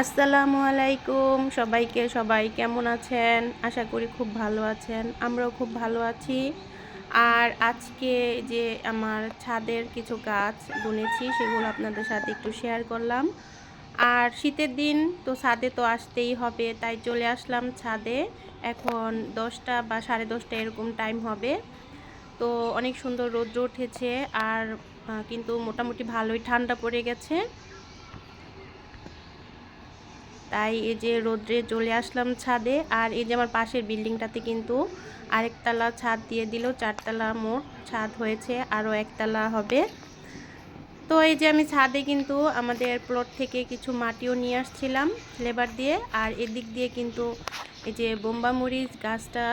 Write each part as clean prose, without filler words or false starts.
আসসালামু আলাইকুম সবাইকে। সবাই কেমন আছেন? আশা করি খুব ভালো আছেন। আমরাও খুব ভালো আছি। আর আজকে যে আমার ছাদের কিছু গাছ বুনেছি সেগুলো আপনাদের সাথে একটু শেয়ার করলাম। আর শীতের দিন তো ছাদে তো আসতেই হবে, তাই চলে আসলাম ছাদে। এখন 10টা বা 10:30 এরকম টাইম হবে। তো অনেক সুন্দর রৌদ্র উঠেছে আর কিন্তু মোটামুটি ভালোই ঠান্ডা পড়ে গেছে। তাই এই যে রোদ্রে চলে আসলাম ছাদে। আর এই যে আমার পাশের বিল্ডিংটাতে কিন্তু আরেকতলা ছাদ দিয়ে দিল, 4তলা মোট ছাদ হয়েছে, আরও একতলা হবে। তো এই যে আমি ছাদে কিন্তু আমাদের প্লট থেকে কিছু মাটিও নিয়ে আসছিলাম লেবার দিয়ে। আর এদিক দিয়ে কিন্তু এই যে বোম্বা মরিচ গাছটা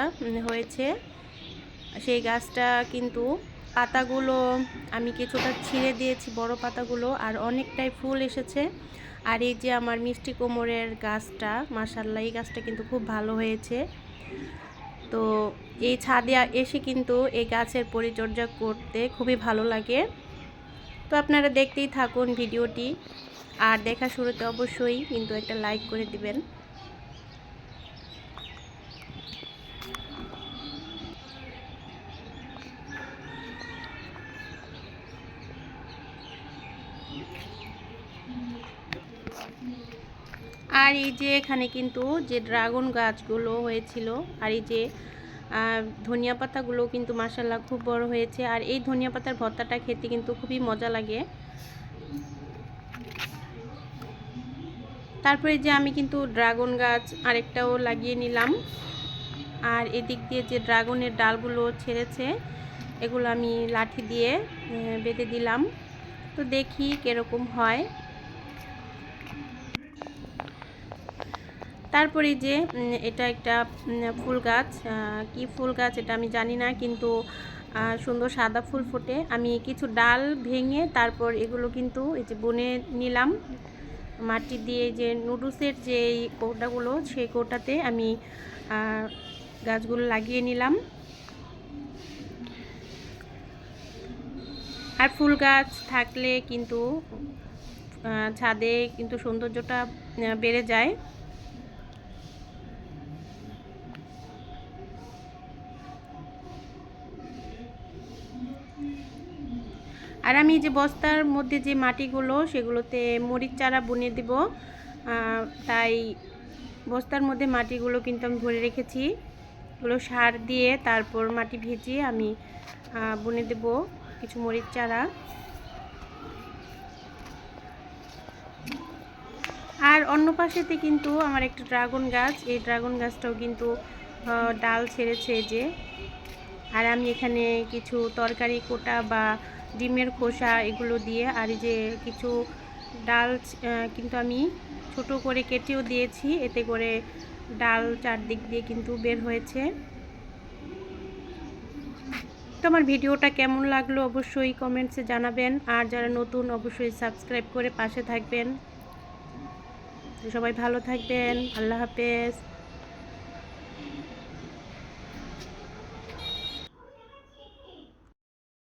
হয়েছে, সেই গাছটা কিন্তু পাতাগুলো আমি কিছুটা ছিঁড়ে দিয়েছি, বড় পাতাগুলো, আর অনেকটাই ফুল এসেছে। আর এই যে আমার মিষ্টি কুমড়ের গাছটা, মাশাআল্লাহ এই গাছটা কিন্তু খুব ভালো হয়েছে। তো এই ছাদে এসে কিন্তু এই গাছের পরিচর্যা করতে খুবই ভালো লাগে। তো আপনারা দেখতেই থাকুন ভিডিওটি, আর দেখা শুরুতে অবশ্যই কিন্তু একটা লাইক করে দিবেন। আর এই যে এখানে কিন্তু যে ড্রাগন গাছগুলো হয়েছিল, আর এই যে ধনিয়া পাতাগুলো কিন্তু মাশাআল্লাহ খুব বড় হয়েছে। আর এই ধনিয়া পাতার ভর্তাটা খেতে কিন্তু খুবই মজা লাগে। তারপরে যে আমি কিন্তু ড্রাগন গাছ আরেকটাও লাগিয়ে নিলাম। আর এদিক দিয়ে যে ড্রাগনের ডালগুলো ছেড়েছে এগুলো আমি লাঠি দিয়ে বেঁধে দিলাম। তো দেখি কিরকম হয়। তারপরে যে এটা একটা ফুল গাছ, কি ফুল গাছ এটা আমি জানি না, কিন্তু সুন্দর সাদা ফুল ফোটে। আমি কিছু ডাল ভেঙে তারপর এগুলো কিন্তু এই যে বুনে নিলাম মাটি দিয়ে। যে নুডলসের যে কৌটাগুলো, সেই কৌটাতে আমি গাছগুলো লাগিয়ে নিলাম। আর ফুল গাছ থাকলে কিন্তু ছাদে কিন্তু সৌন্দর্যটা বেড়ে যায়। আর আমি যে বস্তার মধ্যে যে মাটিগুলো সেগুলোতে মরিচ চারা বুনে দেব, তাই বস্তার মধ্যে মাটিগুলো কিন্তু আমি ভরে রেখেছি। এগুলো সার দিয়ে তারপর মাটি ভিজিয়ে আমি বুনে দেব কিছু মরিচ চারা। আর অন্য পাশেতে কিন্তু আমার একটা ড্রাগন গাছ, এই ড্রাগন গাছটাও কিন্তু ডাল ছেড়েছে যে। আর আমি এখানে কিছু তরকারি কোটা বা ডিমের খোসা এগুলো দিয়ে, আর এই যে কিছু ডাল কিন্তু আমি ছোট করে কেটেও দিয়েছি, এতে করে ডাল চারদিক দিয়ে কিন্তু বের হয়েছে। তো আমার ভিডিওটা কেমন লাগলো অবশ্যই কমেন্টসে জানাবেন। আর যারা নতুন অবশ্যই সাবস্ক্রাইব করে পাশে থাকবেন। সবাই ভালো থাকবেন। আল্লাহ হাফেজ।